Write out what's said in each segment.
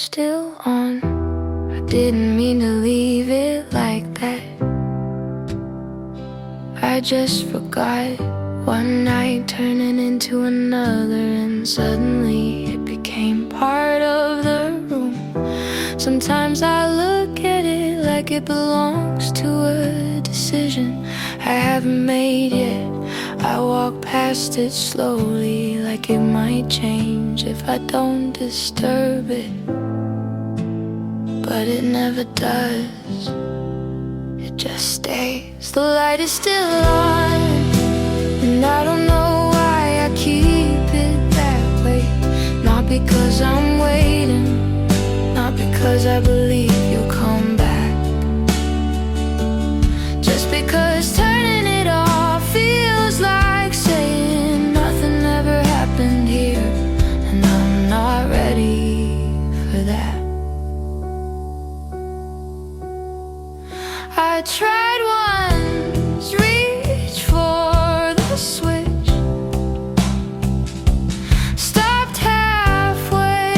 still on. I didn't mean to leave it like that. I just forgot. One night turning into another, and suddenly it became part of the room. Sometimes I look at it like it belongs to a decision I haven't made yet. I walk past it slowly, like it might change if I don't disturb it. But it never does. It just stays. The light is still on, and I don't know why I keep it that way. Not because I'm waiting, not because I believe you'll come back. Just because turning it off feels like saying nothing ever happened here, and I'm not ready for that. I tried once, reach for the switch, stopped halfway,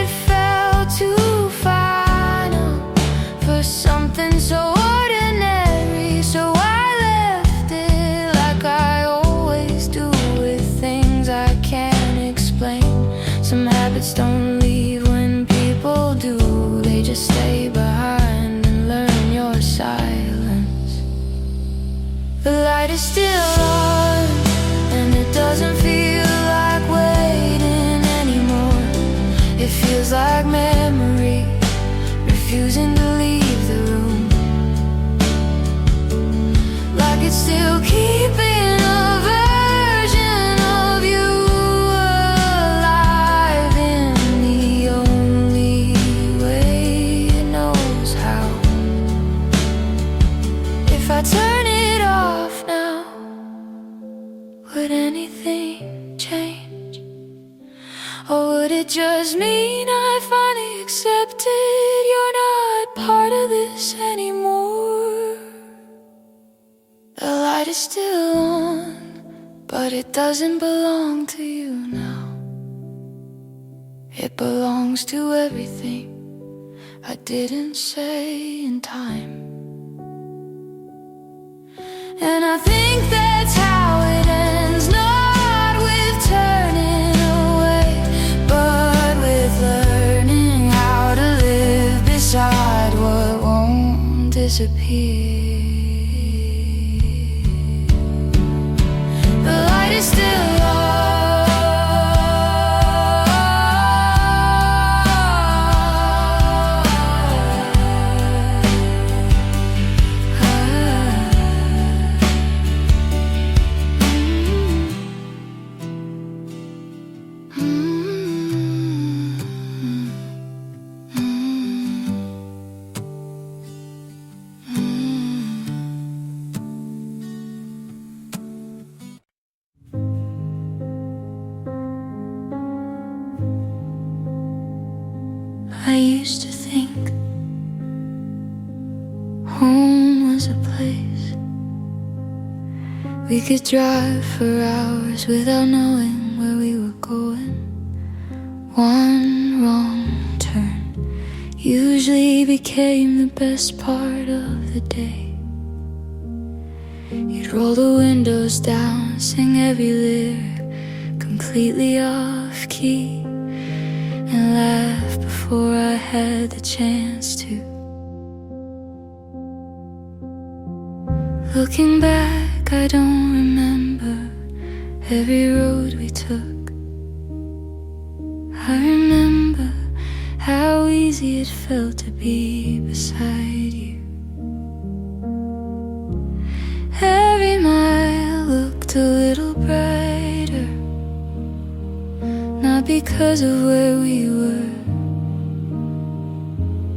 it felt too final for something so ordinary. So I left it like I always do with things I can't explain. Some habits don't leave when people do, they just stay behind and learn your silence. The light is still on, and it doesn't feel like waiting anymore. It feels like memory refusing to leave the room, like it's still keeping a version of you alive in the only way it knows how. If I turn it off now, would anything change? Or would it just mean I finally accepted you're not part of this anymore? The light is still on, but it doesn't belong to you now. It belongs to everything I didn't say in time. And I think that's how it ends, not with turning away, but with learning how to live beside what won't disappear. The light is still on. I used to think home was a place we could drive for hours without knowing where we were going. One wrong turn usually became the best part of the day. You'd roll the windows down, sing every lyric completely off key, and laugh before I had the chance to. Looking back, I don't remember every road we took. I remember how easy it felt to be beside you. Every mile looked a little brighter, not because of where we were,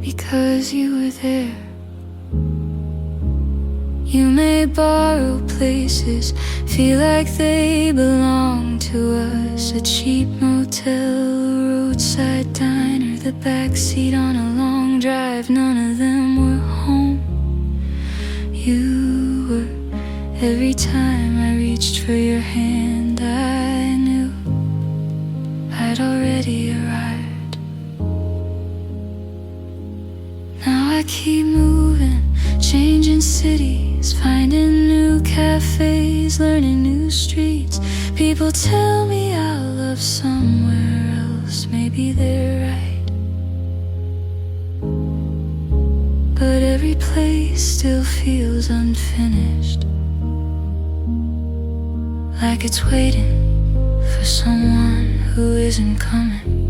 because you were there. You may borrow places, feel like they belong to us. A cheap motel, a roadside diner, the backseat on a long drive, none of them were home. You were. Every time I reached for your hand, I knew I'd already arrived. I keep moving, changing cities, finding new cafes, learning new streets. People tell me I'll love somewhere else, maybe they're right. But every place still feels unfinished, like it's waiting for someone who isn't coming.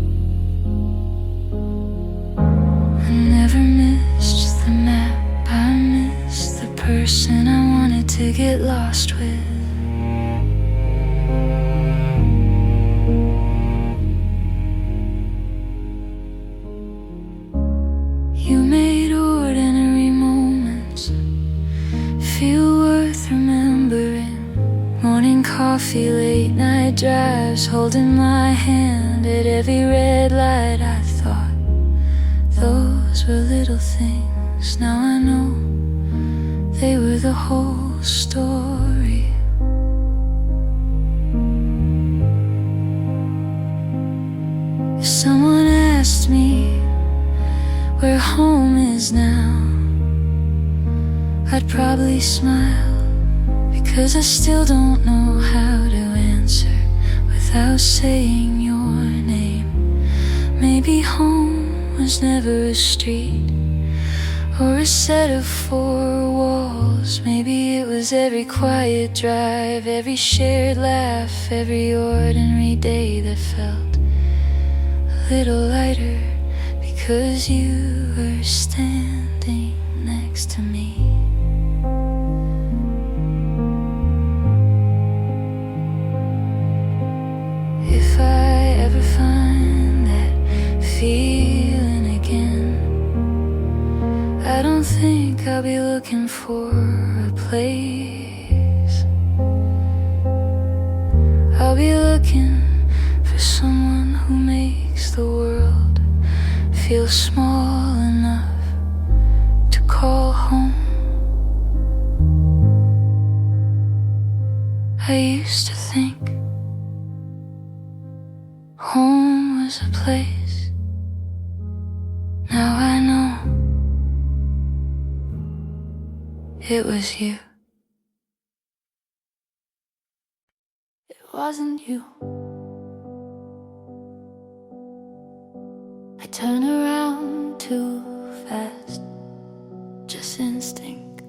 I never missed the map, I missed the person I wanted to get lost with. You made ordinary moments feel worth remembering. Morning coffee, late night drives, holding my hand at every red light. I thought those were little things, now I know they were the whole story. If someone asked me where home is now, I'd probably smile, because I still don't know how to answer without saying your name. Maybe home was never a street or a set of four walls. Maybe it was every quiet drive, every shared laugh, every ordinary day that felt a little lighter because you were standing next to me. If I ever find that feeling again, I don't think I'll be looking for a place. I'll be looking for someone who makes the world feel small enough to call home. I used to think home was a place. Now I know it was you. It wasn't you. I turn around too fast, just instinct.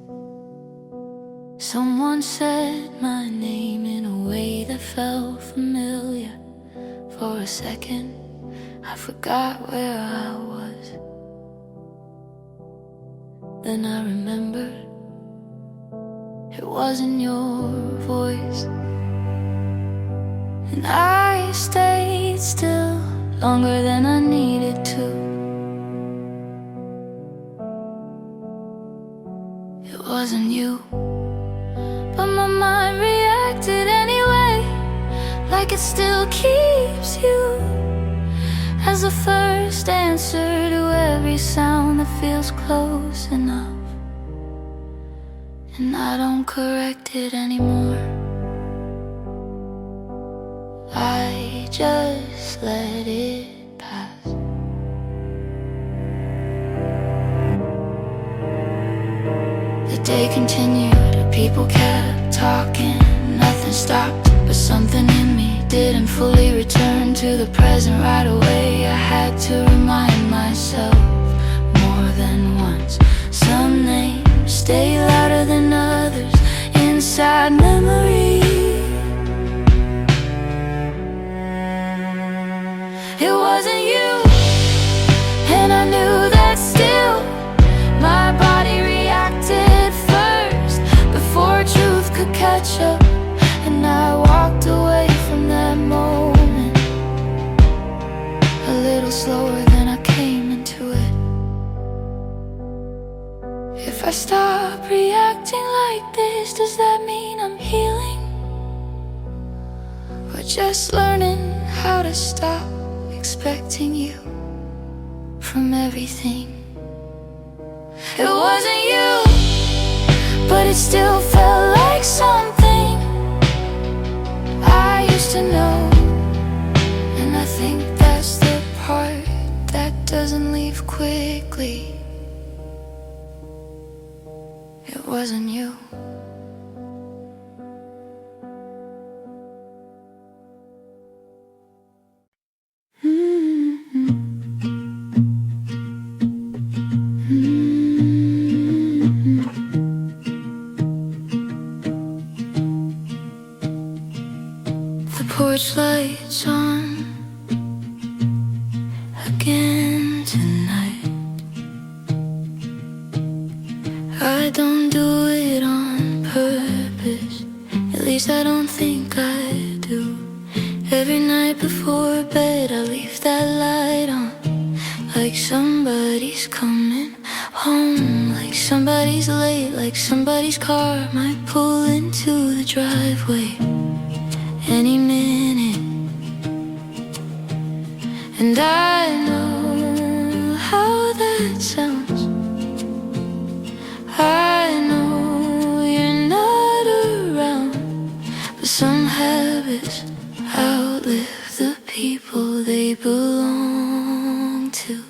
Someone said my name in a way that felt familiar. For a second, I forgot where I was. Then I remembered it wasn't your voice. And I stayed still longer than I needed to. It wasn't you, but my mind reacted anyway, like it still keeps you as the first answer to every sound that feels close enough. And I don't correct it anymore, I just let it pass. The day continued, people kept talking, nothing stopped. But something in me didn't fully return to the present right away. I had to remind myself more than once, some names stay louder than others inside memory. It wasn't you, and I knew that still. My body reacted first before truth could catch up. And I walked away from that moment a little slower than I came into it. If I stop reacting like this, does that mean I'm healing? Or just learning how to stop expecting you from everything? It wasn't you, but it still felt like something I used to know. And I think that's the part that doesn't leave quickly. it wasn't you. The porch lights on again tonight. I don't do it on purpose, at least I don't think I do. Every night before bed I leave that light on, like somebody's coming home, like somebody's late, like somebody's car might pull into the driveway any minute. And I know how that sounds. I know you're not around, but some habits outlive the people they belong to.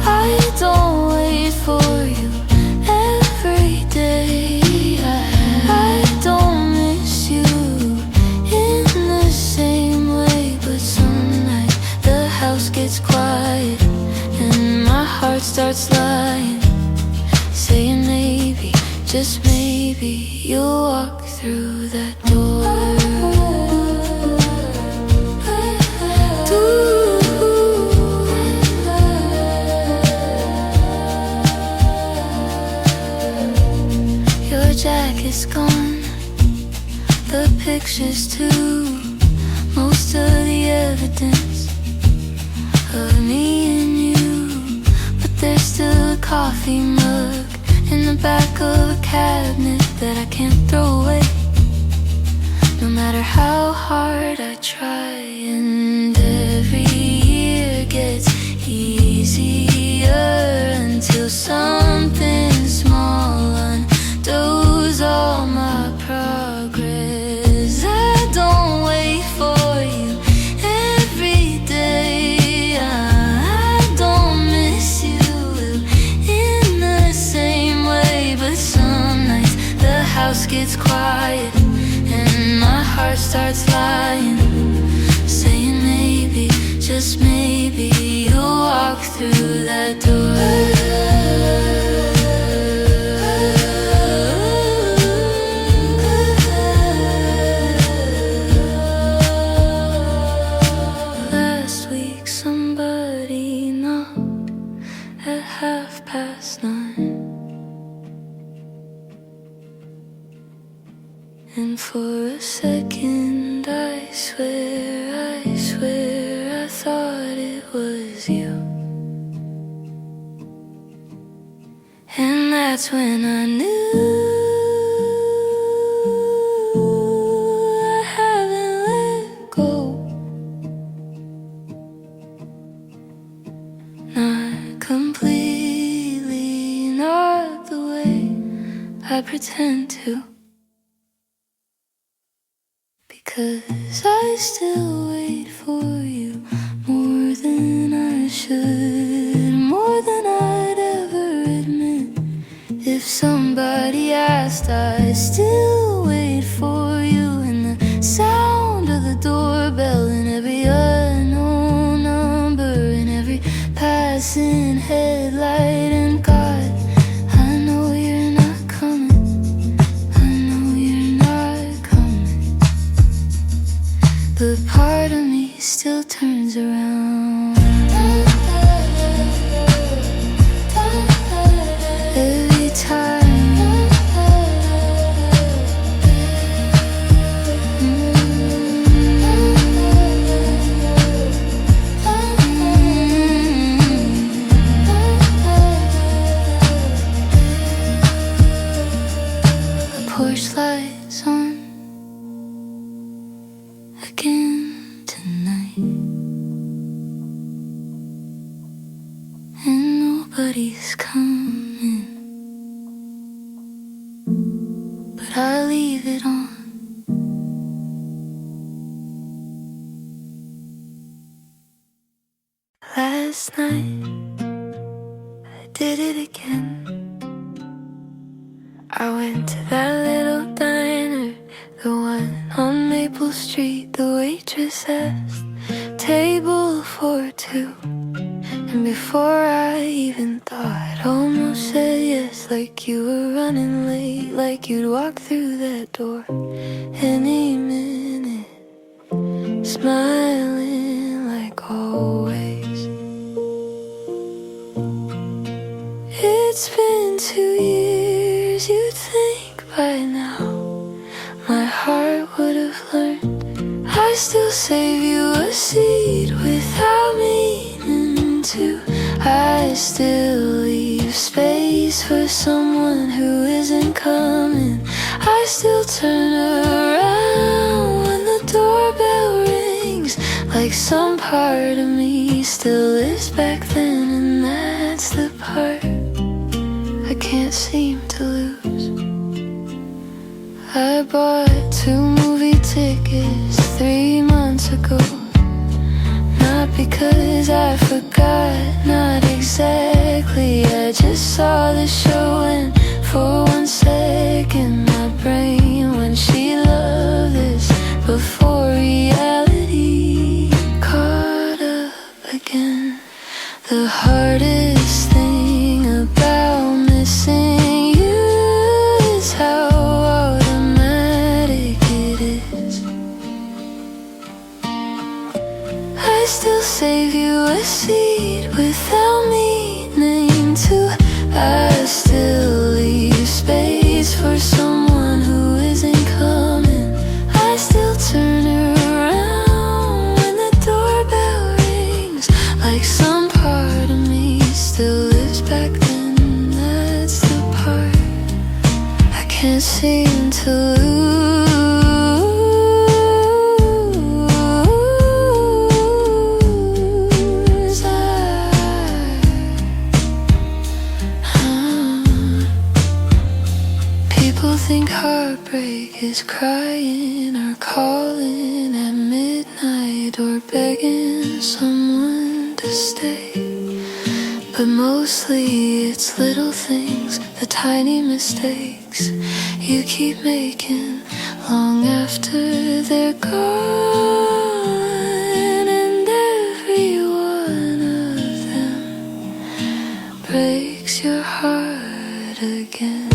I don't wait for you every day. I don't miss you in the same way, but some night the house gets quiet and my heart starts lying, saying maybe, just maybe, you'll walk through that door. Your jacket's gone, the pictures too, most of the evidence of me and you. But there's still a coffee mug in the back of a cabinet that I can't throw away, no matter how hard I try. And every year gets easier until something small undoes all my progress. I don't wait for you every day. I don't miss you in the same way, but some nights the house gets quiet and my heart starts lying, saying maybe, just maybe, you'll walk through that door. Last week somebody knocked at 9:30, and for a second I swear I thought it was you. And that's when I knew I haven't let go. Not completely, not the way I pretend to, because I still wait for you more than I should, more than I'd ever admit. If somebody asked, I'd still wait for you. And the sound of the doorbell and every unknown number and every passing headlight. And God, I know you're not coming, I know you're not coming, but part of me still turns around every time. The porch lights on again tonight, and nobody's coming, but I leave it on. Last night I did it again. I went to that little diner, the one on Maple Street. The waitress asked, table for two. And before I even thought, almost said yes. Like you were running late, like you'd walk through that door any minute, smiling like always. It's been 2 years, you'd think by now my heart would have learned. I still save you a seat without meaning to. I still leave space for someone who isn't coming. I still turn around when the doorbell rings, like some part of me still lives back then. And that's the part I can't seem to lose. I bought 2 movie tickets 3 months ago. Not because I forgot, not exactly. I just saw the show and for 1 second my brain went, she loved this before reality caught up again. The hardest thing about missing you is how automatic it is. I still save you a seat without meaning to. I still leave space for someone who isn't coming. I still turn around when the doorbell rings, like some part of me still lives back then. That's the part I can't seem to lose. People think heartbreak is crying or calling at midnight or begging someone to stay. But mostly it's little things, the tiny mistakes you keep making long after they're gone. And every one of them breaks your heart again.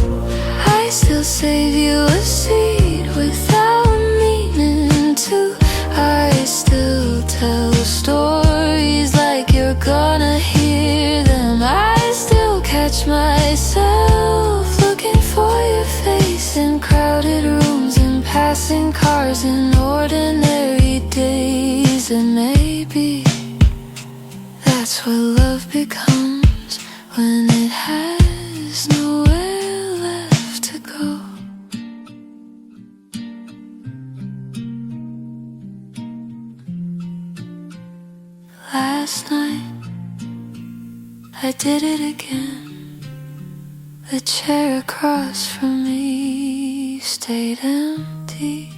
I still save you a seat without meaning to. I still tell stories like you're gonna hear them. I still catch myself looking for your face in crowded rooms, in passing cars, in ordinary days. And maybe that's what love becomes when it has nowhere left to go. Last night I did it again. The chair across from me stayed empty.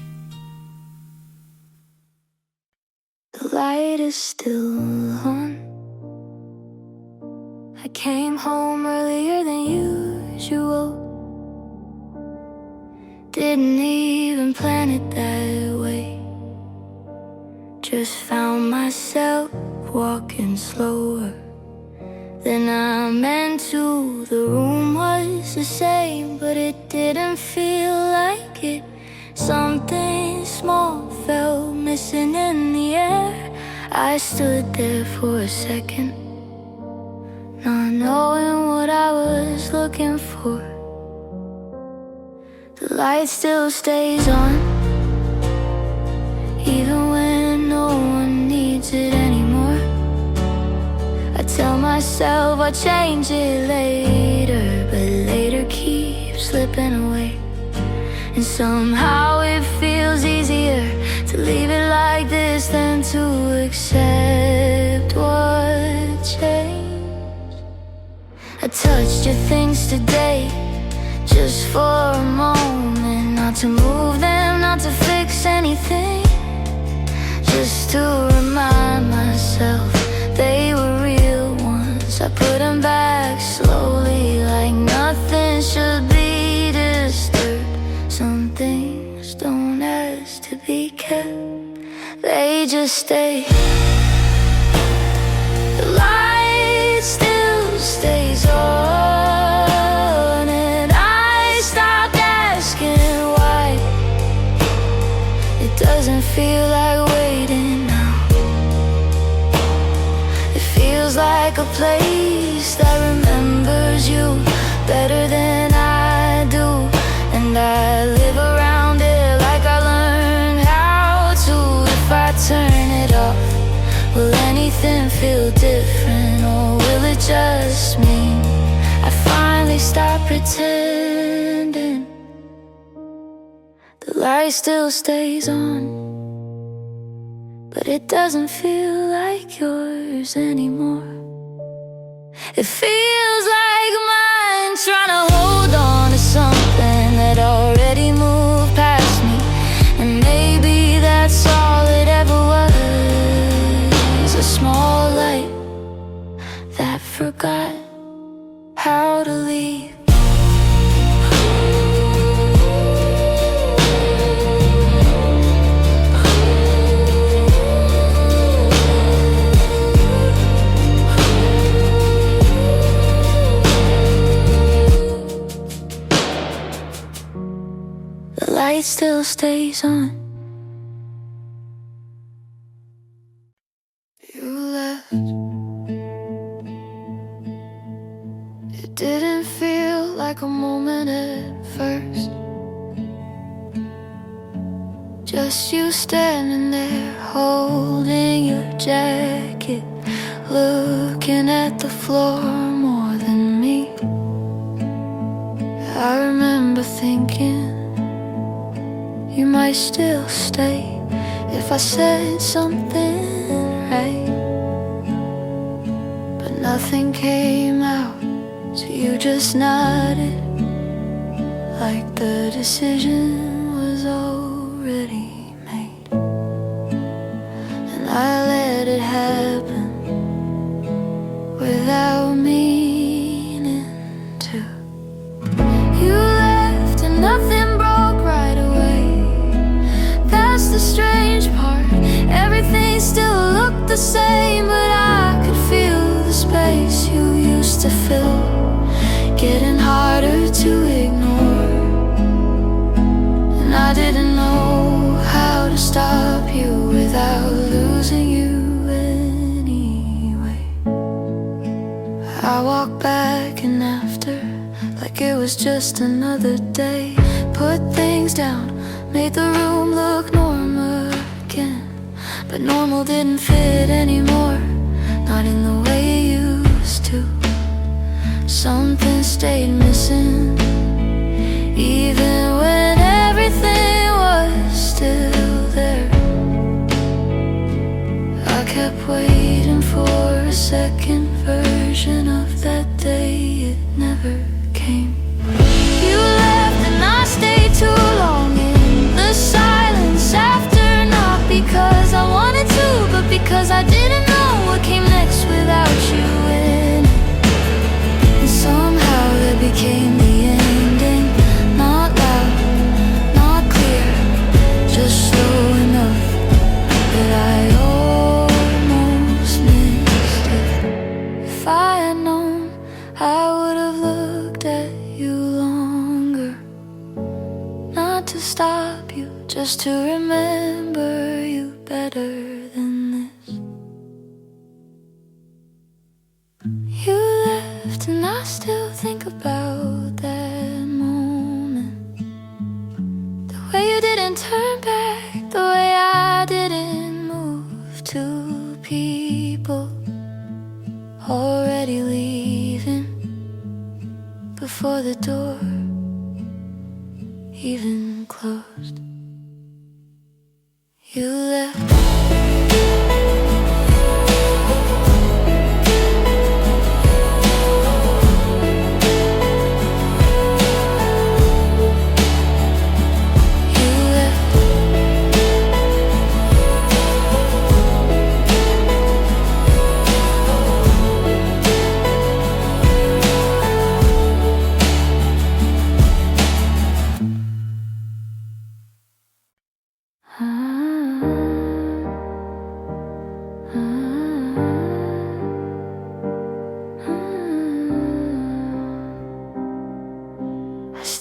The light is still on. I came home earlier than usual. Didn't even plan it that way. Just found myself walking slower than I meant to. The room was the same, but it didn't feel like it. Something small felt missing in the air. I stood there for a second, not knowing what I was looking for. The light still stays on, even when no one needs it anymore. I tell myself I'll change it later, but later keeps slipping away. And somehow it feels easier to leave it like this than to accept what changed. I touched your things today, just for a moment. Not to move them, not to fix anything, just to remind myself they were real ones. I put them back slowly, like nothing should be disturbed. they just stay. The light still stays on, and I stopped asking why. It doesn't feel like waiting now. It feels like a place that remembers you better than I do, and I live around it like I learned how to. If I turn it off, will anything feel different, or will it just mean I finally stop pretending? The light still stays on, but it doesn't feel like yours anymore. It feels like mine trying to hold on to something that already moved past me. And maybe that's all it ever was, a small light that forgot how to leave. The light still stays on. You left. It didn't feel like a moment at first. Just you standing there holding your jacket, looking at the floor more than me. I remember thinking you might still stay if I said something right, but nothing came out, so you just nodded like the decision was already made. And I let it happen without meaning to. You left and nothing broke right away. That's the strange part. Everything still looked the same, but I could feel the space you used to fill getting harder to ignore. And I didn't know how to stop you without losing you anyway. I walked back and after, like it was just another day, put things down, made the room look normal again. But normal didn't fit anymore, not in the way it used to. Something stayed missing, even when everything was still there. I kept waiting for a second version of that day, it never came. You left and I stayed too long in the silence after, not because I wanted to, but because I didn't know what came next without you in it. And somehow that became the ending, not loud, not clear, just slow enough that I almost missed it. If I had known, I would have looked at you longer, not to stop you, just to remember you better than this. You left and I still think about that moment, the way you didn't turn back, the way I didn't move to people already leaving before the door even closed. You left.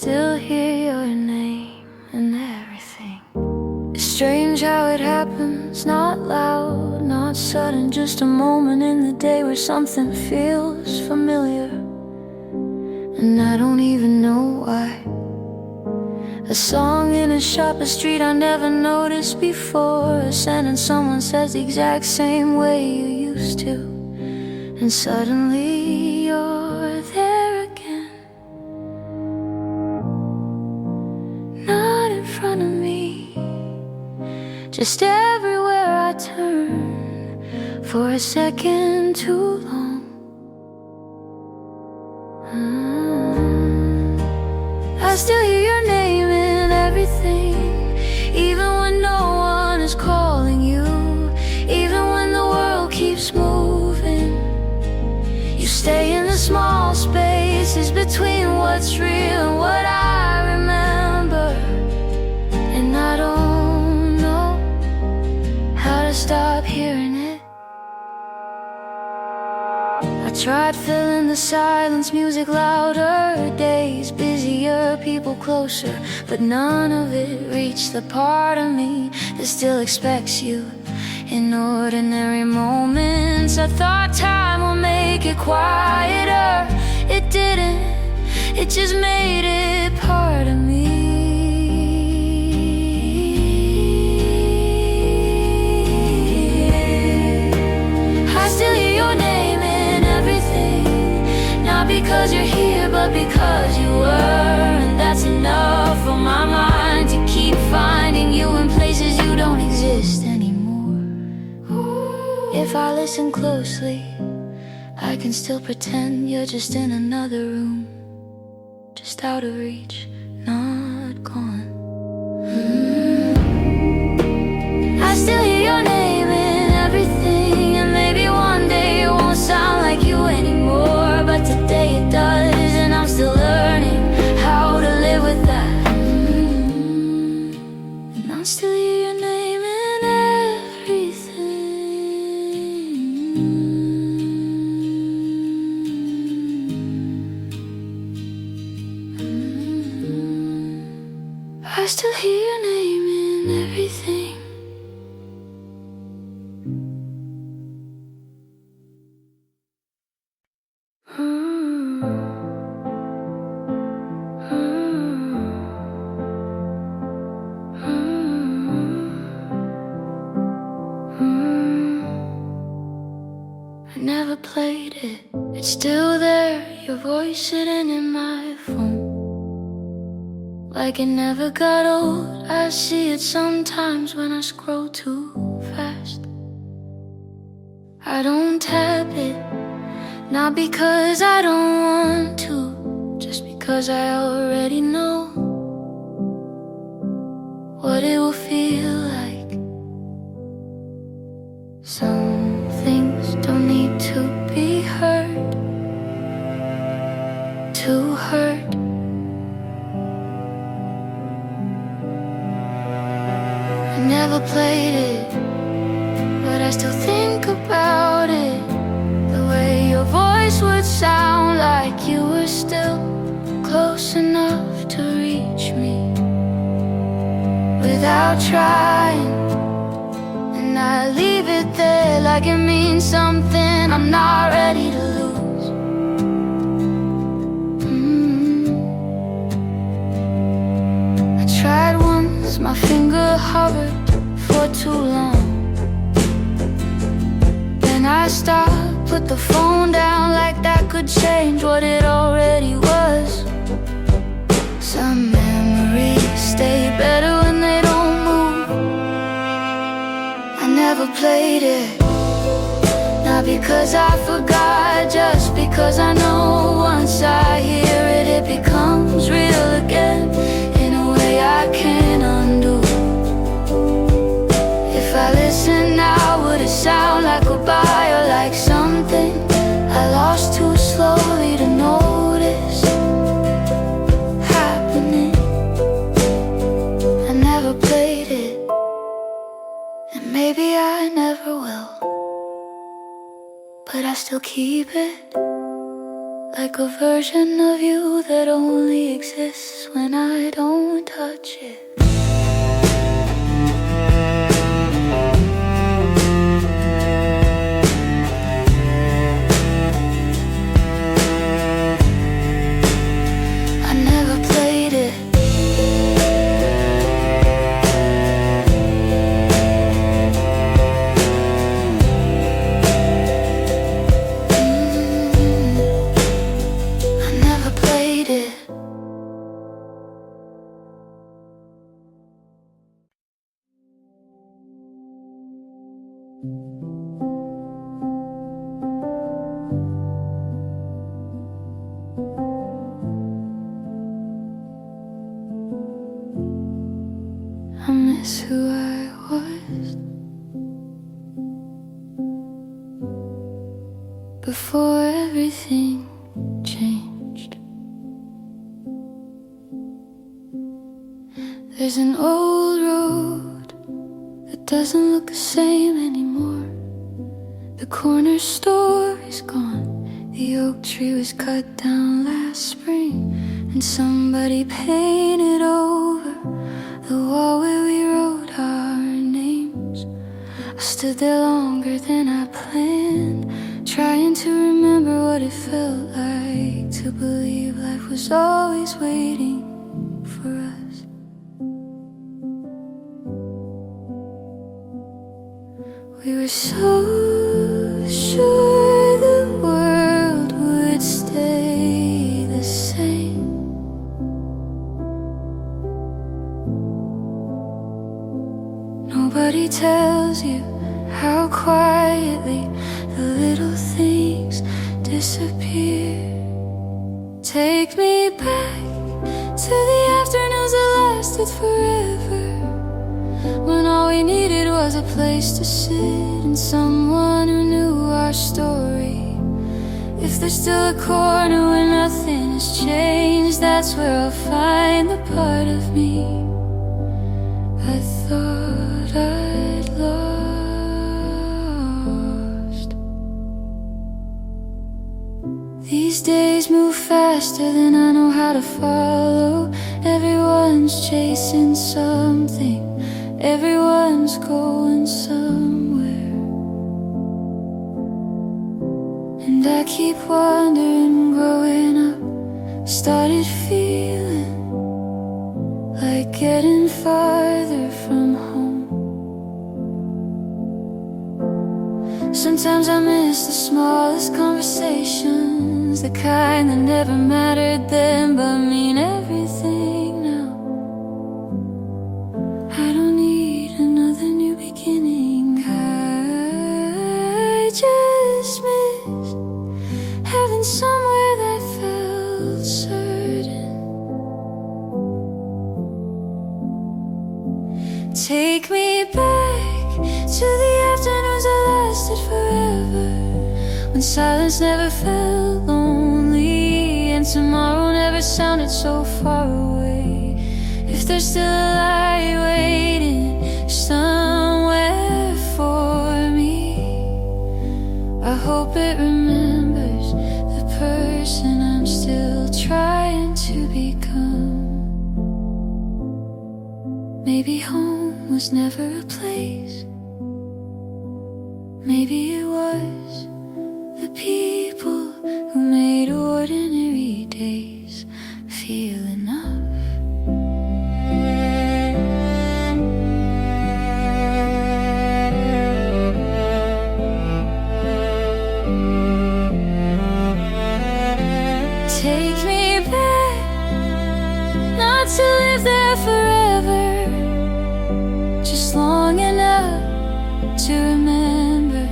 still hear your name and everything. It's strange how it happens, not loud, not sudden, just a moment in the day where something feels familiar, and I don't even know why. A song in a shop, a street I never noticed before, a sentence someone says the exact same way you used to, and suddenly you're there again. Not in front of me, just everywhere I turn, for a second too long. I still hear your name in everything, even when no one is calling you, even when the world keeps moving. You stay in the small spaces between what's real and what I remember, and I don't know how to stop hearing it. I tried filling the silence, music louder, days busier, people closer, but none of it reached the part of me that still expects you. In ordinary moments, I thought time would make it quieter. It didn't, it just made it part of me. I still hear your name in everything, not because you're here, but because you were, and that's enough for my mind to keep finding you in places you don't exist anymore. If I listen closely, I can still pretend you're just in another room, just out of reach, not gone. I still hear your name in everything, and maybe one day it won't sound like you anymore, but today it does, and I'm still learning how to live with that. And I still hear your name in everything. I still hear your name in everything. I never played it, it's still there, your voice sitting in my phone. Like it never got old, I see it sometimes when I scroll too fast. I don't tap it, not because I don't want to, just because I already know what it will feel like. Some things don't need to be heard to hurt. I never played it, but I still think about it. The way your voice would sound like you were still close enough to reach me without trying. And I leave it there like it means something I'm not ready to lose. I tried once, my finger hovered for too long. Then I stopped, put the phone down, like that could change what it already was. Some memories stay better when they don't move. I never played it, not because I forgot, just because I know once I hear it, it becomes real again in a way I can't undo. If I listen now, would it sound like goodbye or like something I lost too slowly to notice happening? I never played it, and maybe I never will, but I still keep it like a version of you that only exists when I don't touch it. I never played it. I miss who I was before everything changed. There's an old road that doesn't look the same anymore. The corner store is gone. The oak tree was cut down last spring, and somebody painted over the wall where we wrote our names. I stood there longer than I planned, trying to remember what it felt like to believe life was always waiting for us. We were so sure the world would stay the same. Nobody tells you how quietly the little things disappear. Take me back to the afternoons that lasted forever, when all we needed was a place to sit and someone who knew our story. If there's still a corner where nothing has changed, that's where I'll find the part of me I thought I'd lost. These days move faster than I know how to follow. Everyone's chasing something, everyone's going somewhere, and I keep wondering, growing up started feeling like getting farther from home. Sometimes I miss the smallest conversations, the kind that never mattered then but mean everything now. I don't need another new beginning. I just miss having somewhere that felt certain. Take me back to the afternoons that lasted forever, when silence never felt lonely and tomorrow never sounded so far away. If there's still a light waiting somewhere for me, I hope it remembers the person I'm still trying to become. Maybe home was never a place. Maybe it was the people who made ordinary days feel enough. Take me back, not to live there forever, just long enough to remember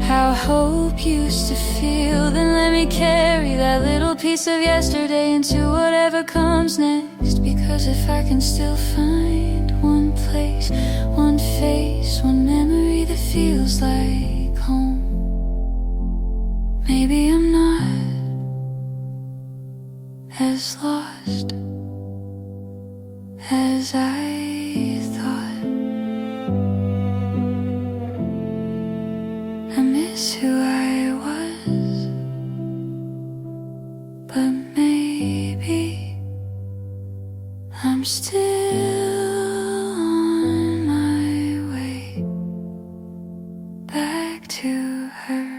how hope used to feel. Then let me carry that little piece of yesterday into whatever comes next. Because if I can still find one place, one face, one memory that feels like home, maybe I'm not as lost as I thought. I miss who I was but maybe I'm still on my way back to her.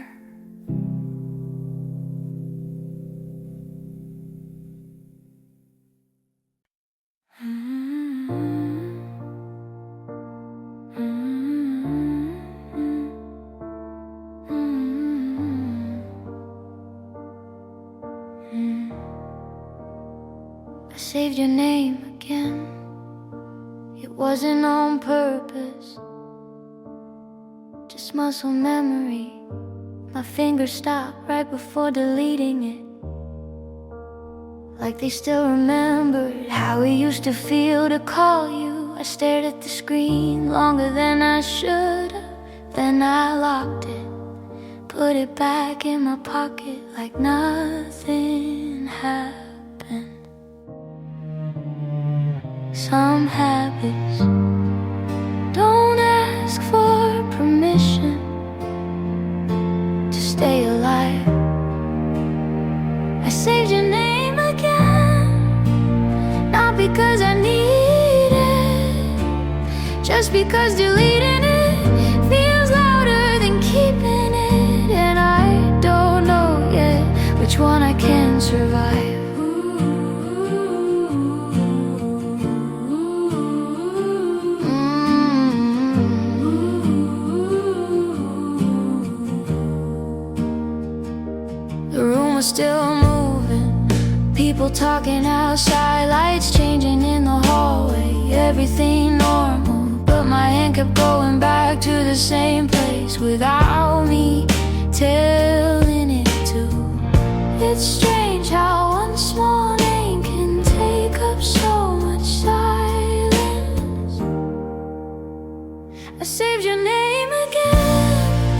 I saved your name again. It wasn't on purpose, just muscle memory. My fingers stopped right before deleting it, like they still remembered how it used to feel to call you. I stared at the screen longer than I should have. Then I locked it, put it back in my pocket like nothing happened. Some habits don't ask for permission to stay alive. I saved your name again, not because I need it, just because deleting it feels louder than keeping it. And I don't know yet which one I can survive. Still moving, people talking outside, lights changing in the hallway, everything normal, but my hand kept going back to the same place without me telling it to. It's strange how one small name can take up so much silence. I saved your name again,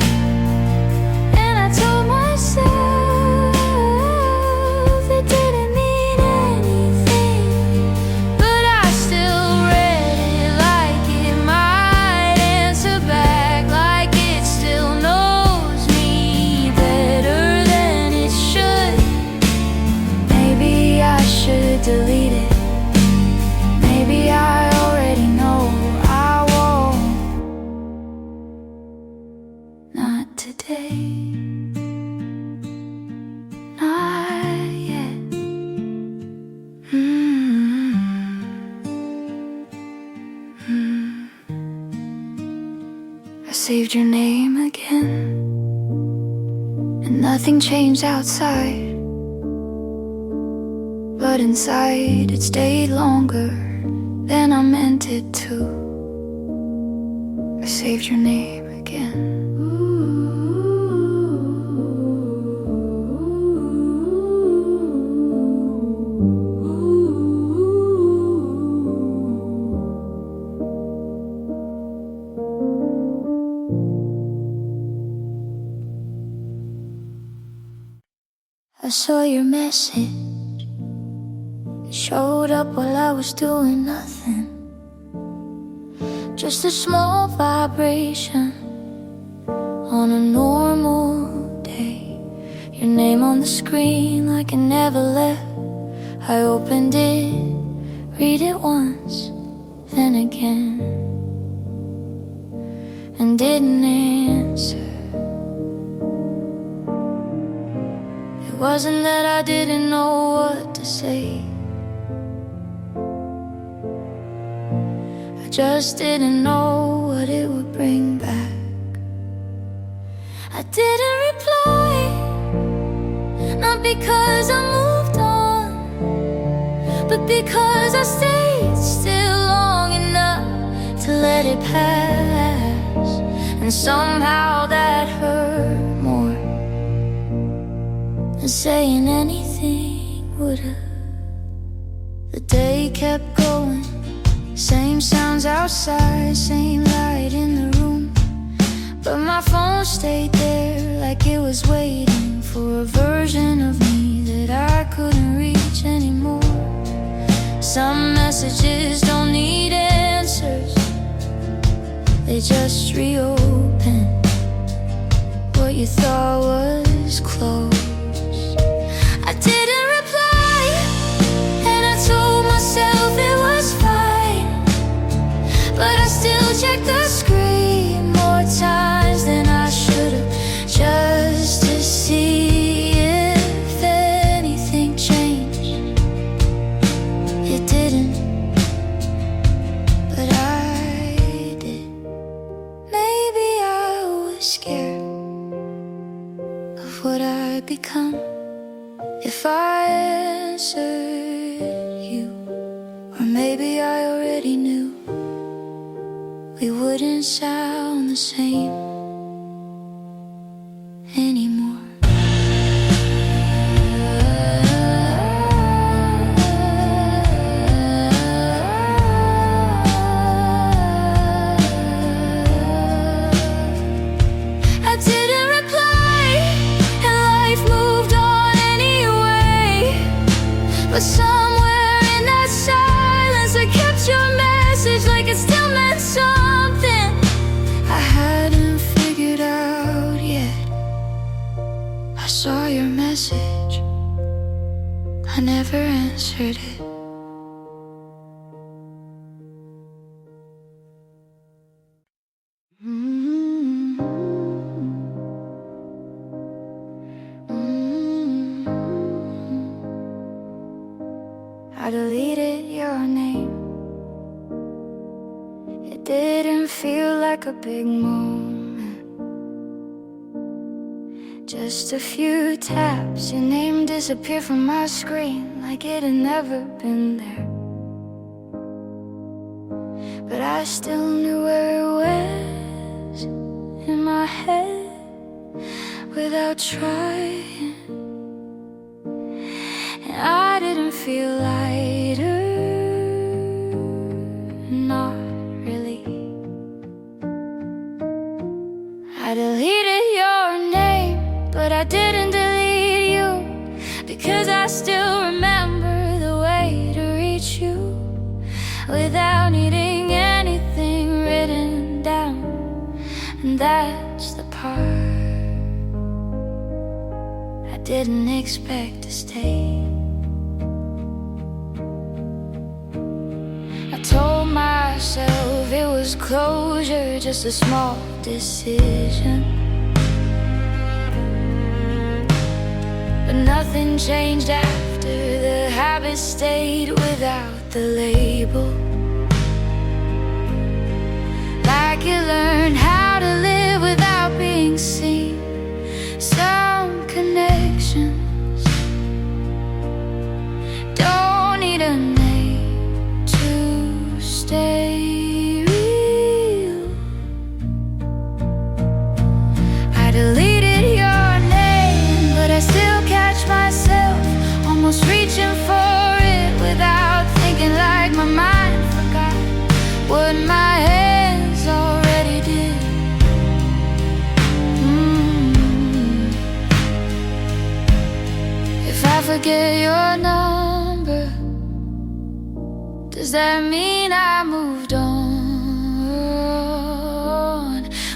and I told myself delete it. Maybe I already know I won't. Not today, not yet. I saved your name again, and nothing changed outside, but inside it stayed longer than I meant it to. I saved your name again. I saw your message. Showed up while I was doing nothing, just a small vibration on a normal day. Your name on the screen like it never left. I opened it, read it once, then again, and didn't answer. It wasn't that I didn't know what to say, just didn't know what it would bring back. I didn't reply, not because I moved on, but because I stayed still long enough to let it pass. And somehow that hurt more than saying anything would've. The day kept going, same sounds outside, same light in the room, but my phone stayed there like it was waiting for a version of me that I couldn't reach anymore. Some messages don't need answers, they just reopen what you thought was closed. I didn't reply, I answered you, or maybe I already knew we wouldn't sound the same anymore. I didn't reply, and life moved on anyway. But somewhere in that silence, I kept your message like it still meant something I hadn't figured out yet. I saw your message, I never answered it. I deleted your name. It didn't feel like a big moment. Just a few taps, your name disappeared from my screen like it had never been there. But I still knew where it was in my head without trying. And I didn't feel lighter, not really. I deleted your name, but I didn't delete you, because I still remember the way to reach you without needing anything written down. And that's the part I didn't expect to stay. I told myself it was closure, just a small decision. But nothing changed after, the habit stayed without the label. Like you learned how to live without being seen. Some connections don't need a name to stay real. I deleted your name, but I still catch myself almost reaching for it without thinking, like my mind forgot what my hands already did. If I forget your number, does that mean I moved on?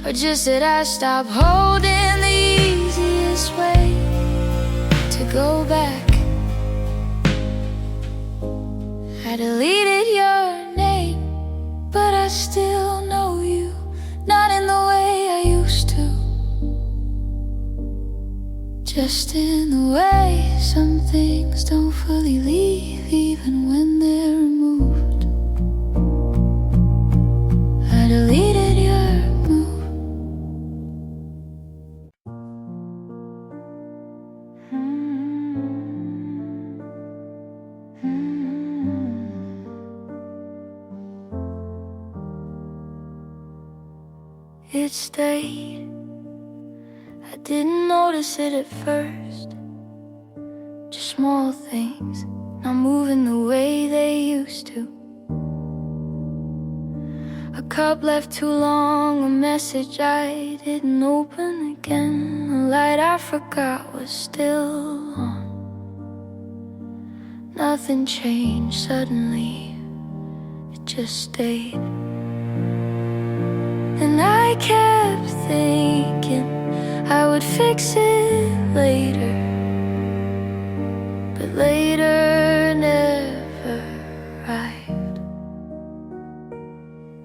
Or just that I stopped holding the easiest way to go back? I deleted your name, but I still know you, not in the way I used to. Just in the way some things don't fully leave, even when they're removed. I deleted your move. It stayed. I didn't notice it at first. Just small things, not moving the way they used to. A cup left too long, a message I didn't open again. A light I forgot was still on. Nothing changed suddenly, it just stayed. And I kept thinking I would fix it later, but later never arrived.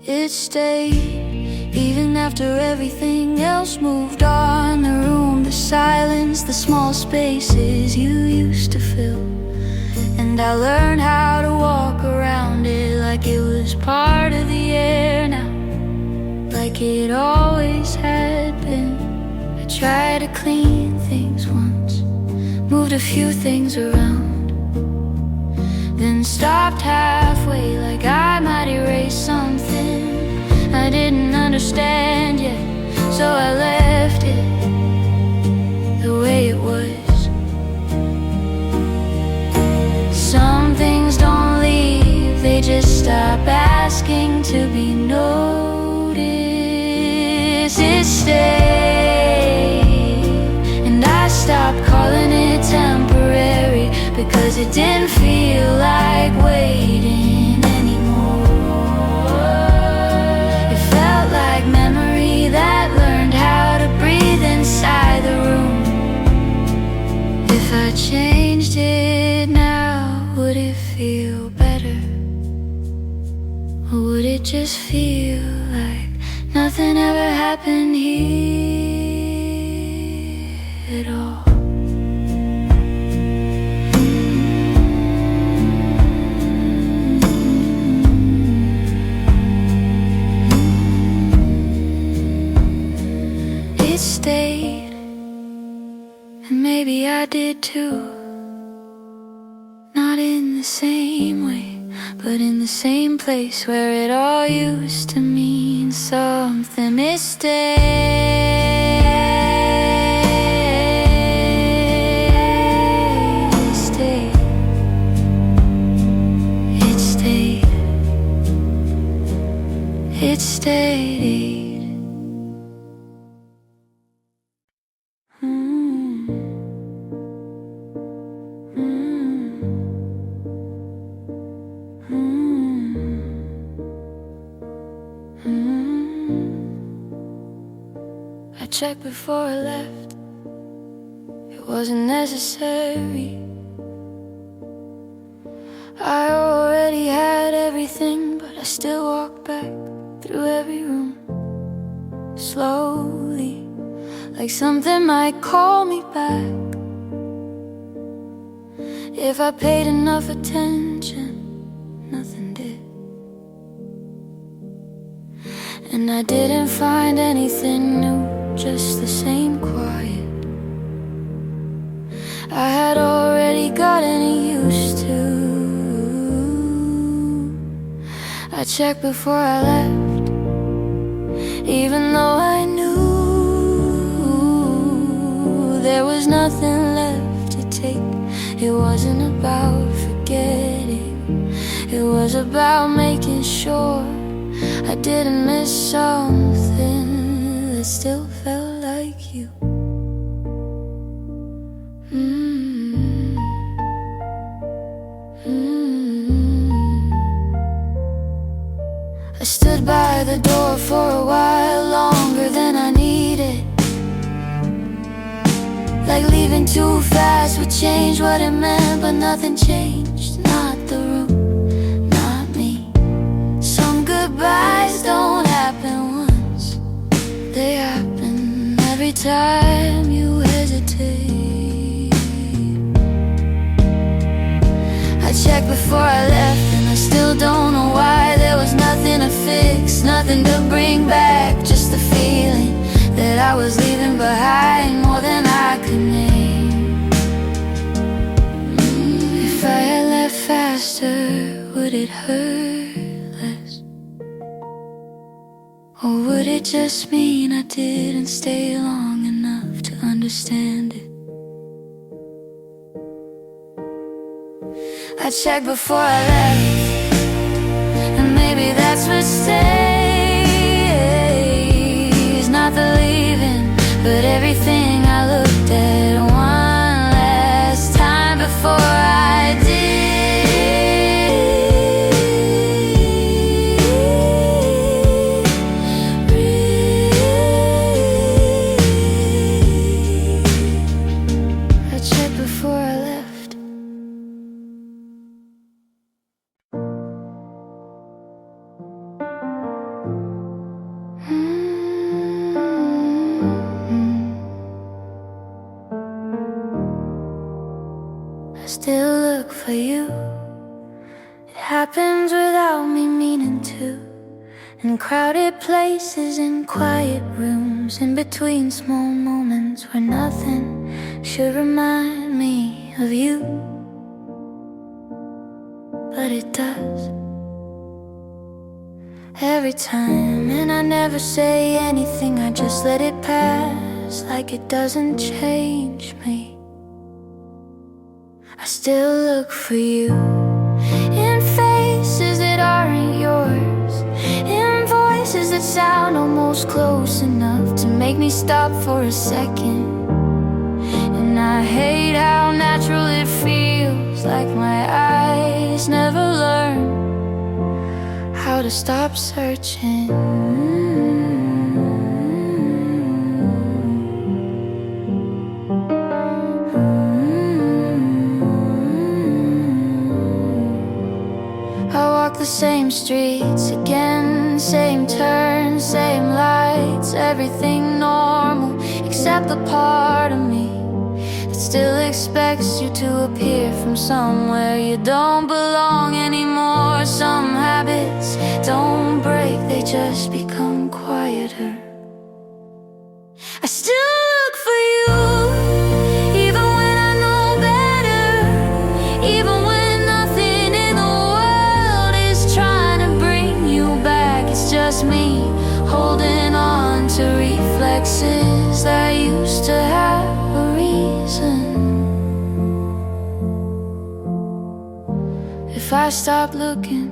It stayed even after everything else moved on. The room, the silence, the small spaces you used to fill. And I learned how to walk around it like it was part of the air now, like it always had been. I tried to clean things once, moved a few things around, then stopped halfway like I might erase something I didn't understand yet. So I left it the way it was. Some things don't leave, they just stop asking to be noticed. It stayed, and I stopped calling it temporary, because it didn't feel like waiting anymore. It felt like memory that learned how to breathe inside the room. If I changed it now, would it feel better? Or would it just feel like nothing ever happened here at all? It stayed, and maybe I did too. Not in the same way, but in the same place where it all used to mean something. It stayed, it stayed, it stayed, it stayed. I checked before I left, it wasn't necessary. I already had everything, but I still walked back through every room, slowly, like something might call me back. If I paid enough attention, nothing did. And I didn't find anything new, just the same quiet I had already gotten used to. I checked before I left, even though I knew there was nothing left to take. It wasn't about forgetting, it was about making sure I didn't miss something that still felt like you. I stood by the door for a while, longer than I needed. Like leaving too fast would change what it meant, but nothing changed. Not the room, not me. Some goodbyes don't happen once, they happen every time you hesitate. I checked before I left, and I still don't know why. There was nothing to fix, nothing to bring back, just the feeling that I was leaving behind more than I could name. If I had left faster, would it hurt less? Or would it just mean I didn't stay long enough to understand it? I checked before I left, and maybe that's what stays. Not the leaving, but everything I looked at one last time before I did. I checked before I left. I still look for you. It happens without me meaning to. In crowded places, in quiet rooms, in between small moments where nothing should remind me of you, but it does every time. And I never say anything, I just let it pass, like it doesn't change me. I still look for you in faces that aren't yours, in voices that sound almost close enough to make me stop for a second. And I hate how natural it feels, like my eyes never learn how to stop searching. I walk the same streets again, same turns, same lights, everything normal, except the part of me that still expects you to appear from somewhere you don't belong anymore. Some habits don't break, they just become quieter. I still look for you, even when I know better, even when nothing in the world is trying to bring you back. It's just me holding on to reflexes that used to have a reason. If I stopped looking,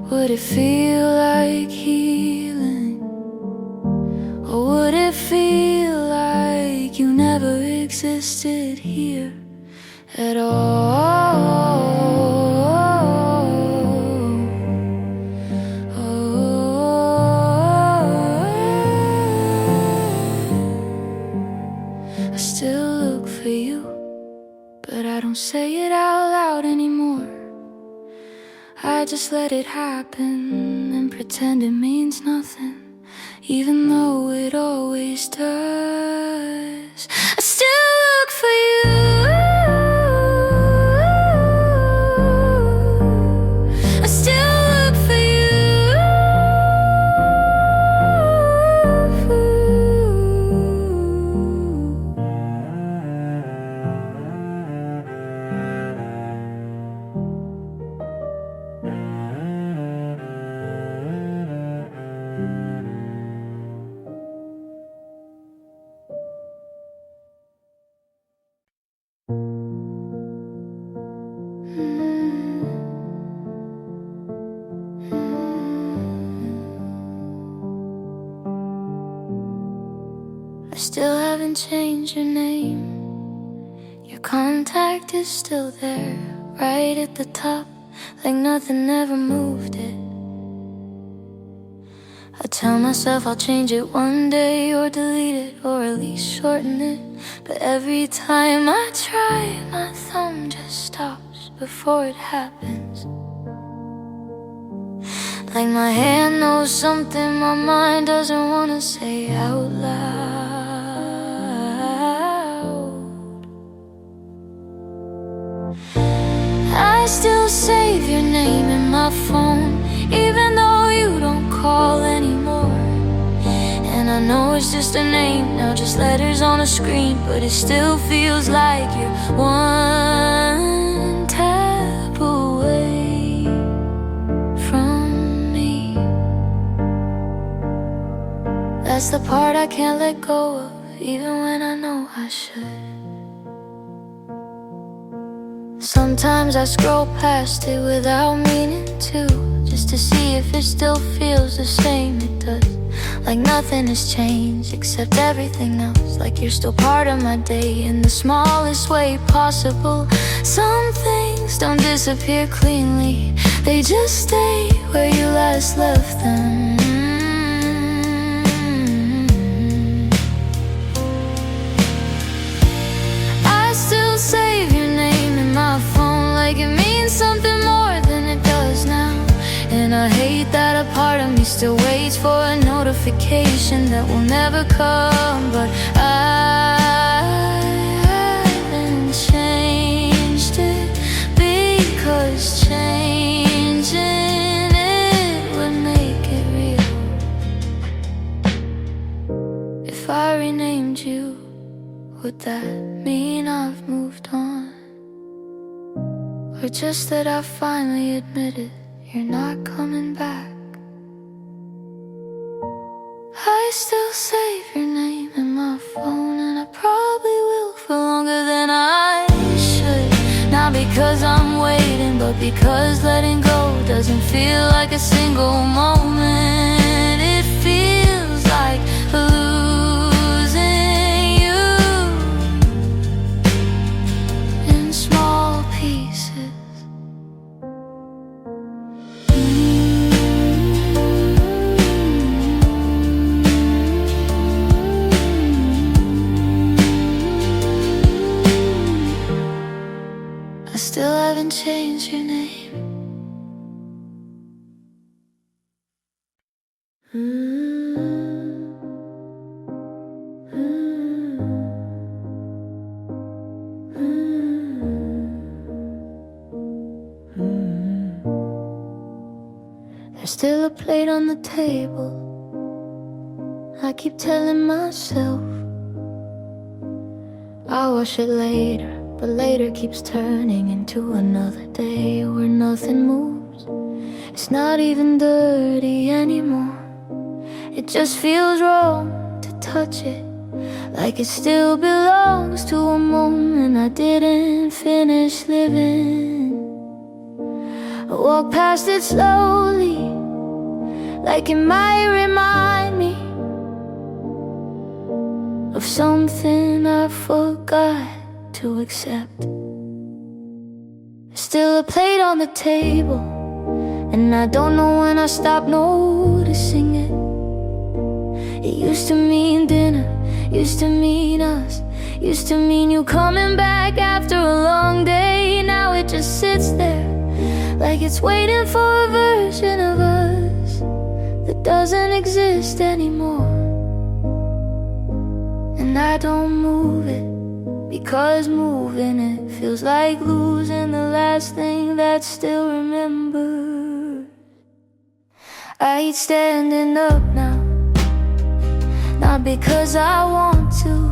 would it feel like healing? Or would it feel like you never existed here at all? I still look for you, but I don't say it out loud anymore. I just let it happen and pretend it means nothing, even though it always does. I still look for you, I still look for I still haven't changed your name. Your contact is still there, right at the top, like nothing ever moved it. I tell myself I'll change it one day, or delete it, or at least shorten it. But every time I try, my thumb just stops before it happens. Like my hand knows something my mind doesn't want to say out loud. I still save your name in my phone, even though you don't call anymore. And I know it's just a name now, just letters on a screen, but it still feels like you're one tap away from me. That's the part I can't let go of, even when I know I should. Sometimes I scroll past it without meaning to, just to see if it still feels the same. It does, like nothing has changed except everything else, like you're still part of my day in the smallest way possible. Some things don't disappear cleanly, they just stay where you last left them. I still save your name in my phone, like it means something more than it does now. And I hate that a part of me still waits for a notification that will never come. But I haven't changed it, because changing it would make it real. If I renamed you, would that mean I've moved on? or just that I finally admitted you're not coming back. I still save your name in my phone, and I probably will for longer than I should. Not because I'm waiting, but because letting go doesn't feel like a single moment. It feels like losing you in small pieces. I still haven't changed your name. There's still a plate on the table. I keep telling myself I'll wash it later, but later keeps turning into another day where nothing moves. It's not even dirty anymore. It just feels wrong to touch it, like it still belongs to a moment I didn't finish living. I walk past it slowly, like it might remind me of something I forgot to accept. There's still a plate on the table, and I don't know when I stopped noticing it. It used to mean dinner, used to mean us, used to mean you coming back after a long day. Now it just sits there, like it's waiting for a version of us that doesn't exist anymore. And I don't move it, because moving it feels like losing the last thing that still remembers. I eat standing up now, not because I want to,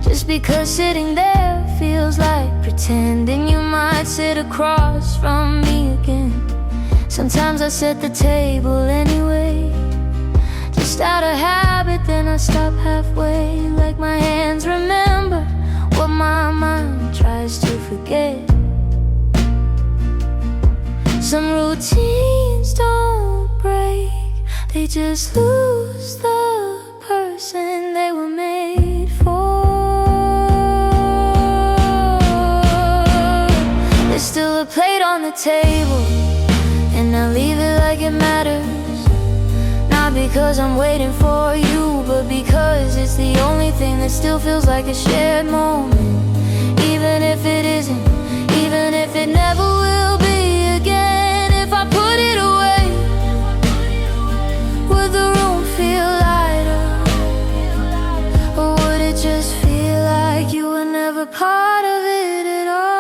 just because sitting there feels like pretending you might sit across from me again. Sometimes I set the table anyway, just out of habit, then I stop halfway, like my hands remember what my mind tries to forget. Some routines don't break, they just lose the person they were made for. There's still a plate on the table, and I leave it like it matters. Not because I'm waiting for you, but because it's the only thing that still feels like a shared moment. Even if it isn't, even if it never will be again. If I put it away, would the room feel lighter? Or would it just feel like you were never part of it at all?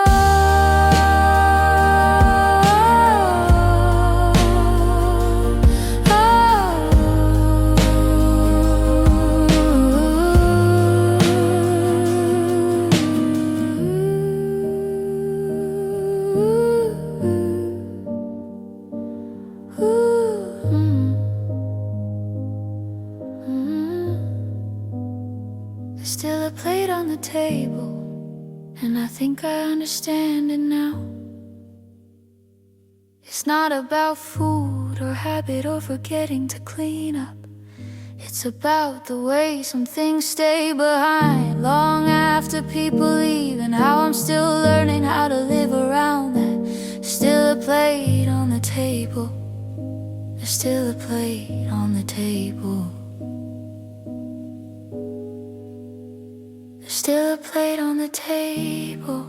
There's still a plate on the table, and I think I understand it now. It's not about food or habit or forgetting to clean up. It's about the way some things stay behind long after people leave, and how I'm still learning how to live around that. Still a plate on the table. There's still a plate on the table. There's still a plate on the table.